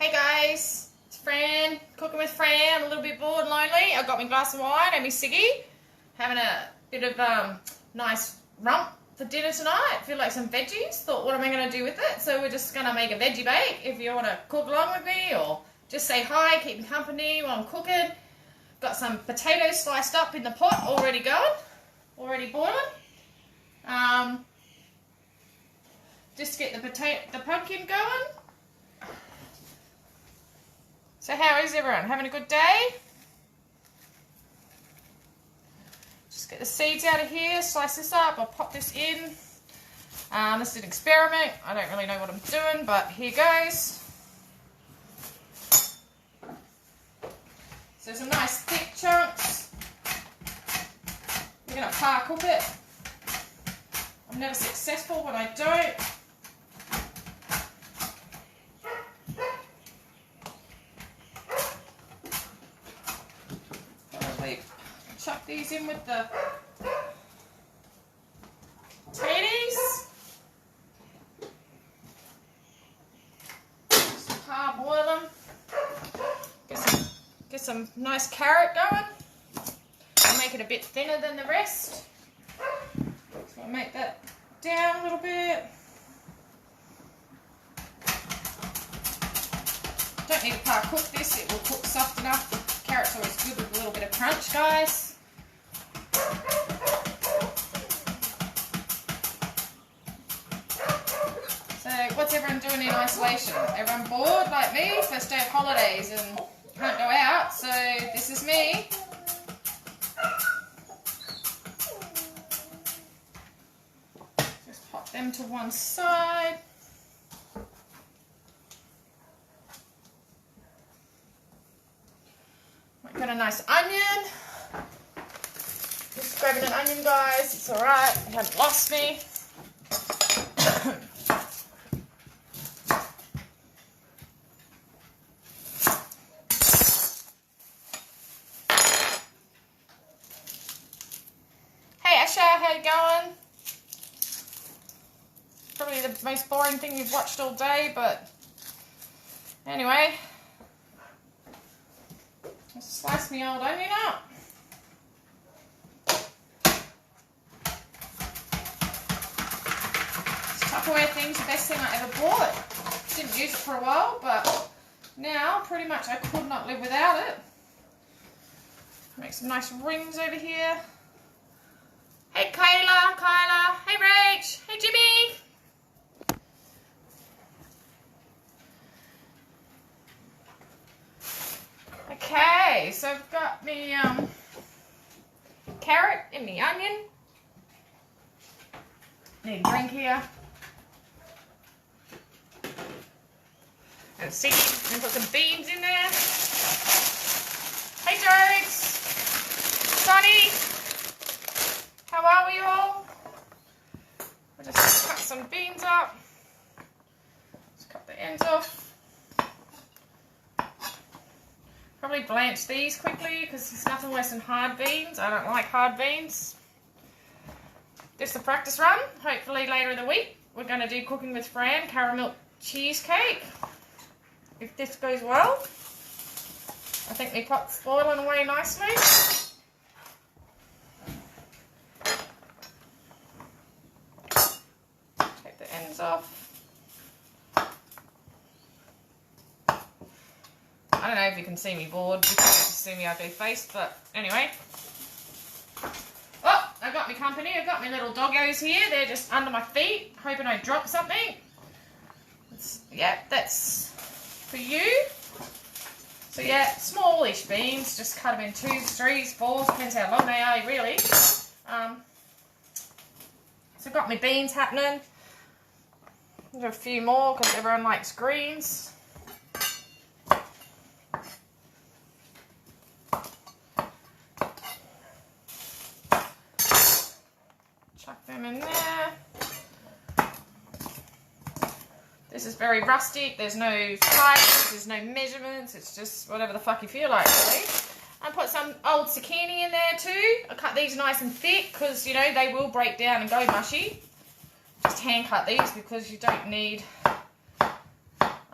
Hey guys, it's Fran, cooking with Fran. I'm a little bit bored and lonely. I've got my glass of wine and my ciggy. Having a bit of nice rump for dinner tonight. Feel like some veggies. Thought, what am I going to do with it? So we're just going to make a veggie bake. If you want to cook along with me or just say hi, keep me company while I'm cooking. Got some potatoes sliced up in the pot, already going, already boiling. Just get the pumpkin going. So how is everyone? Having a good day? Just get the seeds out of here, slice this up, I'll pop this in. This is an experiment. I don't really know what I'm doing, but here goes. So some nice thick chunks. We're going to par cook it. I'm never successful when I don't. Chuck these in with the potatoes. Just parboil them. Get some nice carrot going. I'll make it a bit thinner than the rest. So I'll make that down a little bit. Don't need to par cook this, it will cook soft enough. Carrot's always good with a little bit of crunch, guys. So what's everyone doing in isolation? Everyone bored like me? First day of holidays and can't go out, so this is me. Just pop them to one side. Got a nice onion. Just grabbing an onion, guys. It's alright. You haven't lost me. Hey Asha, how you going? Probably the most boring thing you've watched all day, but anyway. Slice me old onion up. Tupperware thing's the best thing I ever bought. Didn't use it for a while, but now pretty much I could not live without it. Make some nice rings over here. Hey Kyla. Hey Rach. Hey Jimmy. Okay, so I've got me carrot and me onion. Need a drink here. And see, and put some beans in there. Hey Jodes, Sonny, how are we all? We'll just cut some beans up. Just cut the ends off. Probably blanch these quickly because there's nothing worse than hard beans. I don't like hard beans. Just a practice run. Hopefully later in the week we're going to do cooking with Fran, caramel cheesecake. If this goes well. I think the pot's boiling away nicely. Take the ends off. I don't know if you can see me bored because you can see me ugly face, but anyway. Oh, I got my company. I've got my little doggos here. They're just under my feet, hoping I drop something. Yeah, that's for you. So yeah, smallish beans. Just cut them in 2s, 3s, 4s. Depends how long they are, really. So I've got my beans happening. There's a few more because everyone likes greens. Chuck them in there. This is very rustic. There's no sizes, there's no measurements. It's just whatever the fuck you feel like, really. And put some old zucchini in there too. I cut these nice and thick because, you know, they will break down and go mushy. Just hand cut these because you don't need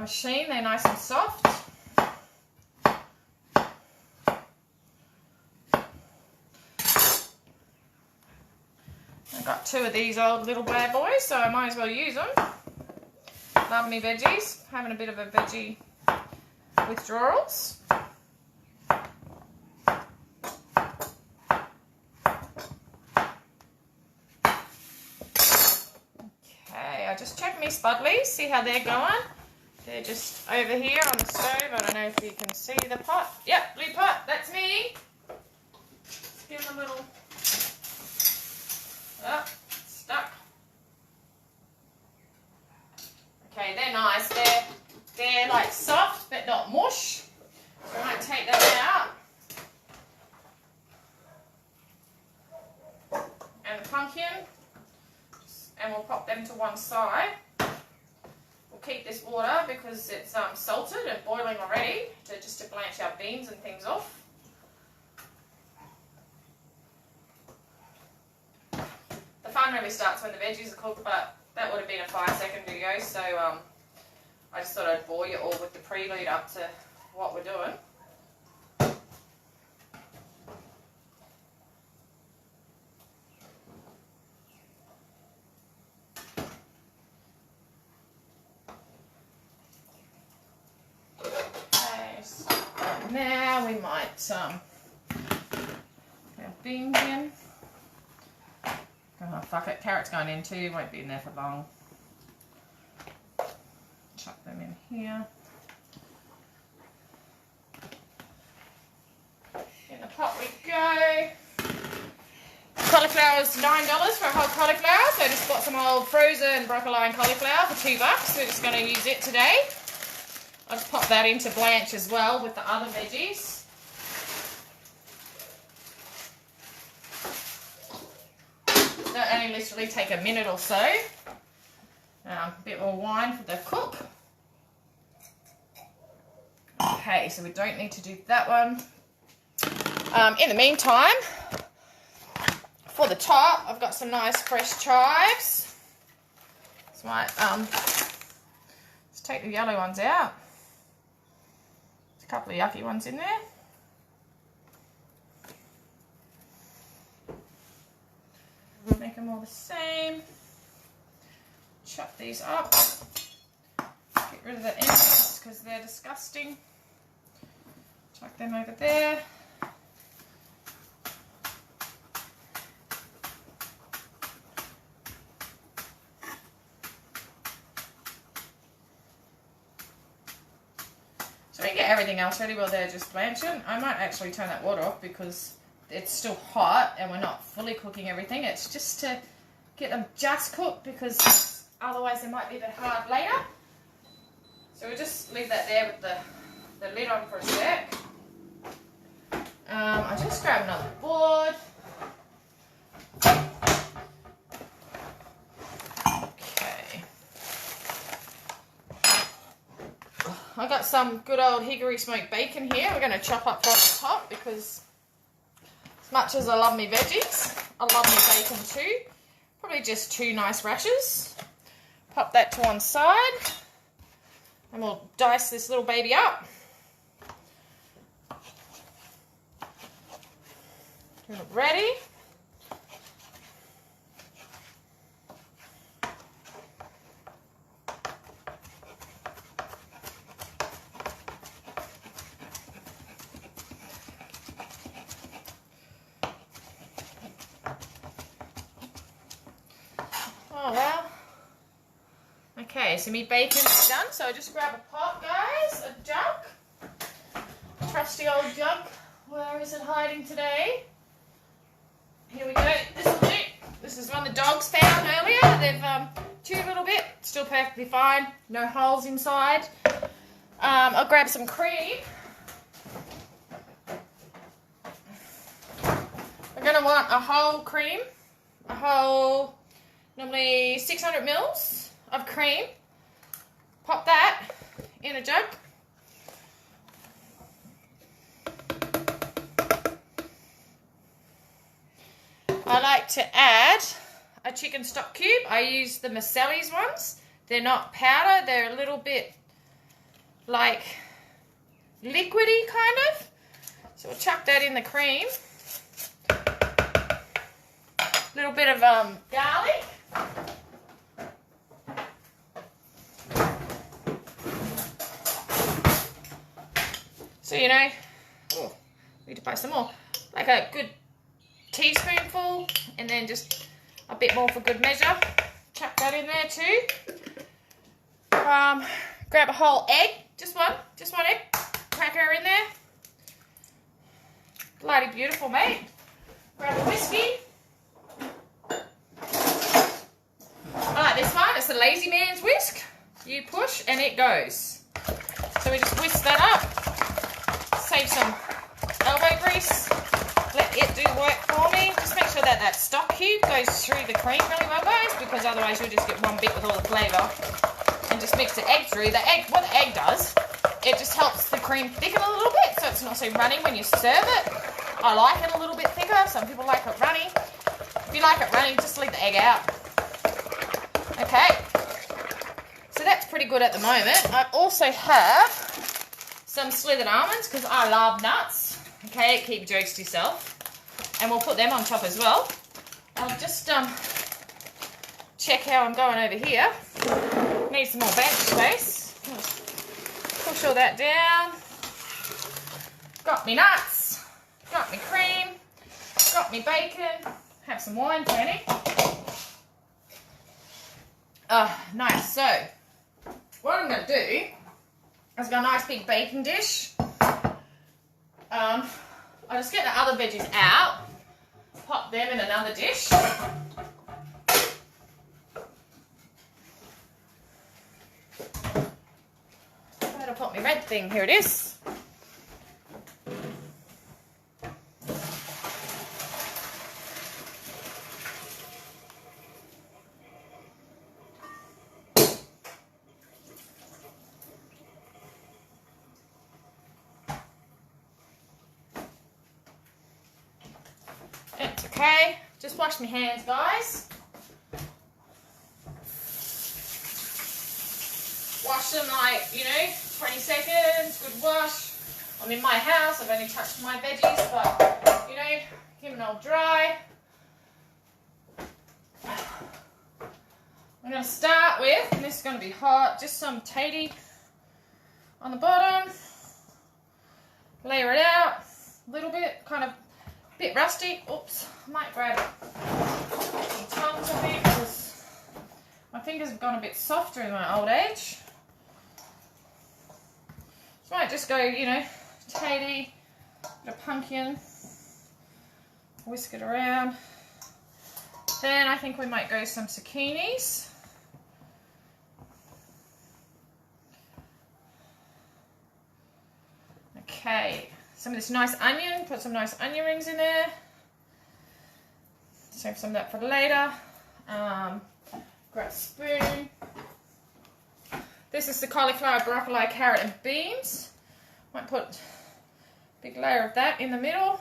machine. They're nice and soft. I've got 2 of these old little bad boys, so I might as well use them. Love me veggies. Having a bit of a veggie withdrawals. I just checked my spudlies, see how they're going. They're just over here on the stove. I don't know if you can see the pot. Yep, blue pot, that's me. Just give them a little... Oh, stuck. Okay, they're nice. They're like soft, but not mush. So I might take that out. And the pumpkin. And we'll pop them to one side. We'll keep this water because it's salted and boiling already, just to blanch our beans and things off. The fun really starts when the veggies are cooked, but that would have been a 5-second video, so I just thought I'd bore you all with the prelude up to what we're doing. Now we might put our beans in. Oh fuck it, carrot's going in too, won't be in there for long. Chuck them in here. In the pot we go. Cauliflower is $9 for a whole cauliflower, so I just bought some old frozen broccoli and cauliflower for $2. We're just going to use it today. I'll just pop that into blanch as well with the other veggies. That'll only literally take a minute or so. A bit more wine for the cook. Okay, so we don't need to do that one. In the meantime, for the top, I've got some nice fresh chives. This might, let's take the yellow ones out. A couple of yucky ones in there. Make them all the same. Chop these up. Get rid of the ends because they're disgusting. Chuck them over there. So we get everything else ready while they're just blanching. I might actually turn that water off because it's still hot and we're not fully cooking everything. It's just to get them just cooked because otherwise they might be a bit hard later. So we'll just leave that there with the lid on for a sec. I just grabbed another board. I got some good old hickory smoked bacon here. We're going to chop up right at the top because as much as I love me veggies, I love me bacon too. Probably just 2 nice rashers. Pop that to one side and we'll dice this little baby up. Get it ready. Oh well. Okay, so my bacon's done, so I just grab a pot, guys, a jug. Trusty old jug. Where is it hiding today? Here we go. This will do. This is one the dogs found earlier. They've chewed a little bit. Still perfectly fine. No holes inside. I'll grab some cream. We're going to want a whole cream. A whole... Normally 600 mils of cream. Pop that in a jug. I like to add a chicken stock cube. I use the Maselli's ones. They're not powder. They're a little bit like liquidy kind of. So we'll chuck that in the cream. A little bit of garlic. So, you know, oh, need to buy some more. Like a good teaspoonful, and then just a bit more for good measure. Chuck that in there too. Grab a whole egg, just one egg. Crack her in there. Bloody beautiful, mate. Grab a whiskey. I like this one. It's a lazy man's whisk. You push and it goes. So we just whisk that up. Save some elbow grease. Let it do work for me. Just make sure that that stock cube goes through the cream really well, guys, because otherwise you'll just get one bit with all the flavour. And just mix the egg through. The egg, what the egg does, it just helps the cream thicken a little bit, so it's not so runny when you serve it. I like it a little bit thicker. Some people like it runny. If you like it runny, just leave the egg out. Okay. So that's pretty good at the moment. I also have some slithered almonds because I love nuts. Okay, keep jokes to yourself. And we'll put them on top as well. I'll just check how I'm going over here. Need some more bench space. Push all that down. Got me nuts. Got me cream. Got me bacon. Have some wine, Frannie. Nice. So, what I'm going to do is got a nice big baking dish. I'll just get the other veggies out. Pop them in another dish. That'll pop my red thing. Here it is. It's okay. Just wash my hands, guys. Wash them like, 20 seconds, good wash. I'm in my house, I've only touched my veggies, but, give them all dry. I'm going to start with, and this is going to be hot, just some tatey on the bottom. Layer it out a little bit, kind of a bit rusty. Oops, I might grab some tongs, I think, because my fingers have gone a bit softer in my old age. So I might just go, tatey, bit of pumpkin, whisk it around. Then I think we might go some zucchinis. Okay, some of this nice onion, put some nice onion rings in there. Save some of that for later. Grab a spoon. This is the cauliflower, broccoli, carrot and beans. Might put a big layer of that in the middle.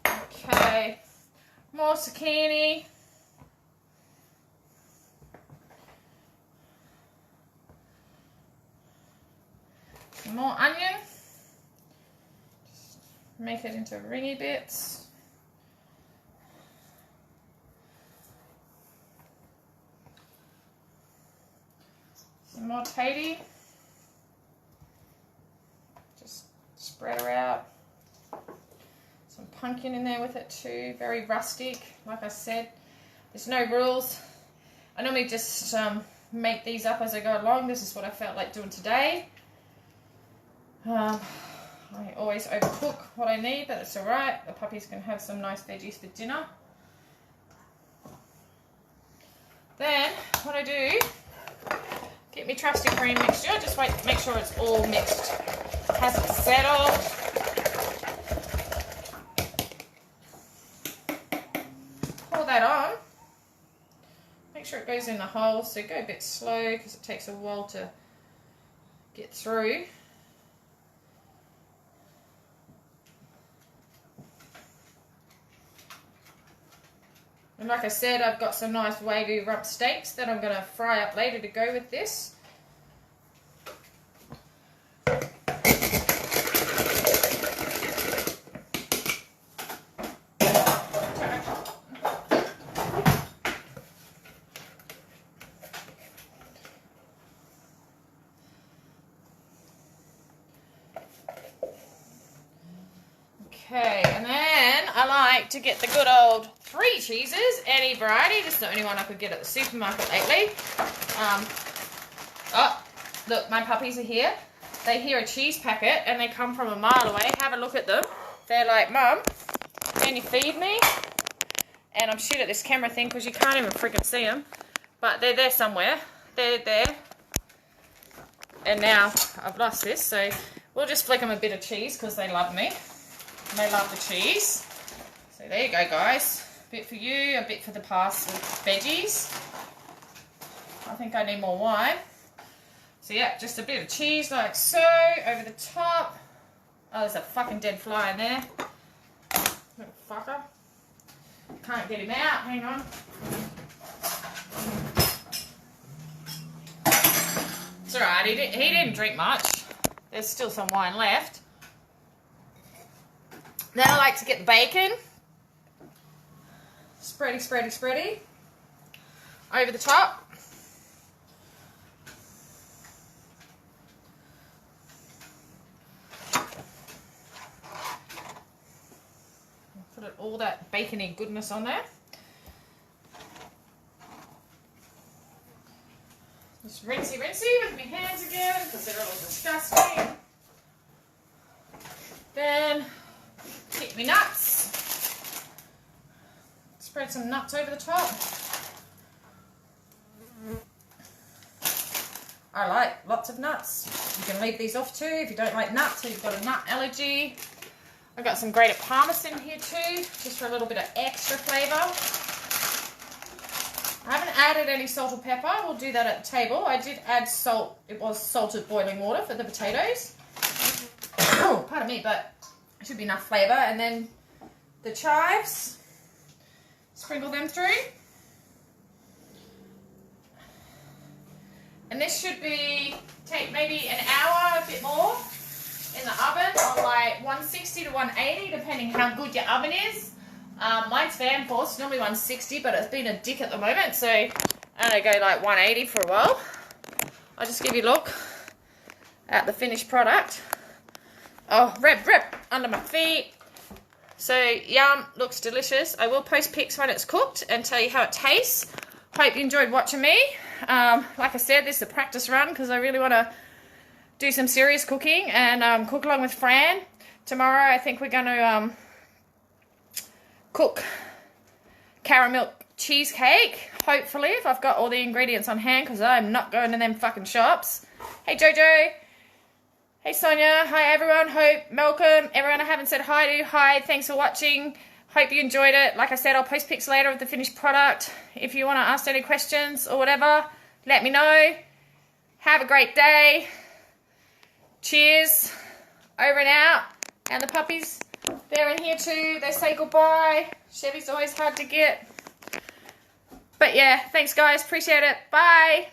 Okay, more zucchini. Some more onion. Just make it into ringy bits. Some more tatey. Just spread her out. Some pumpkin in there with it too. Very rustic, like I said. There's no rules. I normally just make these up as I go along. This is what I felt like doing today. I always overcook what I need, but it's alright. The puppies can have some nice veggies for dinner. Then, what I do, get my trusty cream mixture. Just wait, make sure it's all mixed. Hasn't settled. Pour that on. Make sure it goes in the hole, so go a bit slow because it takes a while to get through. And like I said, I've got some nice Wagyu rump steaks that I'm going to fry up later to go with this. Okay, and then I like to get the good old 3 cheeses, any variety. This is the only one I could get at the supermarket lately. Oh, look, my puppies are here. They hear a cheese packet and they come from a mile away. Have a look at them. They're like, Mum, can you feed me? And I'm shit at this camera thing because you can't even freaking see them. But they're there somewhere. They're there. And now I've lost this, so we'll just flick them a bit of cheese because they love me. And they love the cheese. So there you go, guys. A bit for you, a bit for the parsley veggies. I think I need more wine. So yeah, just a bit of cheese like so over the top. Oh, there's a fucking dead fly in there. Little fucker. Can't get him out. Hang on. It's alright. He didn't drink much. There's still some wine left. Then I like to get the bacon. Spready, spready, spready. Over the top. Put all that bacony goodness on there. Just rinsey with my hands again because they're all disgusting. Then pick me nuts. Spread some nuts over the top. I like lots of nuts. You can leave these off too if you don't like nuts or you've got a nut allergy. I've got some grated parmesan here too, just for a little bit of extra flavour. I haven't added any salt or pepper. We'll do that at the table. I did add salt. It was salted boiling water for the potatoes. Oh, pardon me, but it should be enough flavour. And then the chives, sprinkle them through. And this should take maybe an hour, a bit more, in the oven on like 160 to 180, depending how good your oven is. Mine's fan force, normally 160, but it's been a dick at the moment, so I'm going to go like 180 for a while. I'll just give you a look at the finished product. Oh, rip under my feet. So, yum, looks delicious. I will post pics when it's cooked and tell you how it tastes. Hope you enjoyed watching me. Like I said, this is a practice run because I really want to do some serious cooking and cook along with Fran. Tomorrow I think we're going to cook caramel cheesecake, hopefully, if I've got all the ingredients on hand because I'm not going to them fucking shops. Hey Jojo. Hey Sonia. Hi everyone. Hope, Malcolm, everyone I haven't said hi to. Hi, thanks for watching. Hope you enjoyed it. Like I said, I'll post pics later of the finished product. If you want to ask any questions or whatever, let me know. Have a great day. Cheers. Over and out. And the puppies, they're in here too. They say goodbye. Chevy's always hard to get. But yeah, thanks guys. Appreciate it. Bye.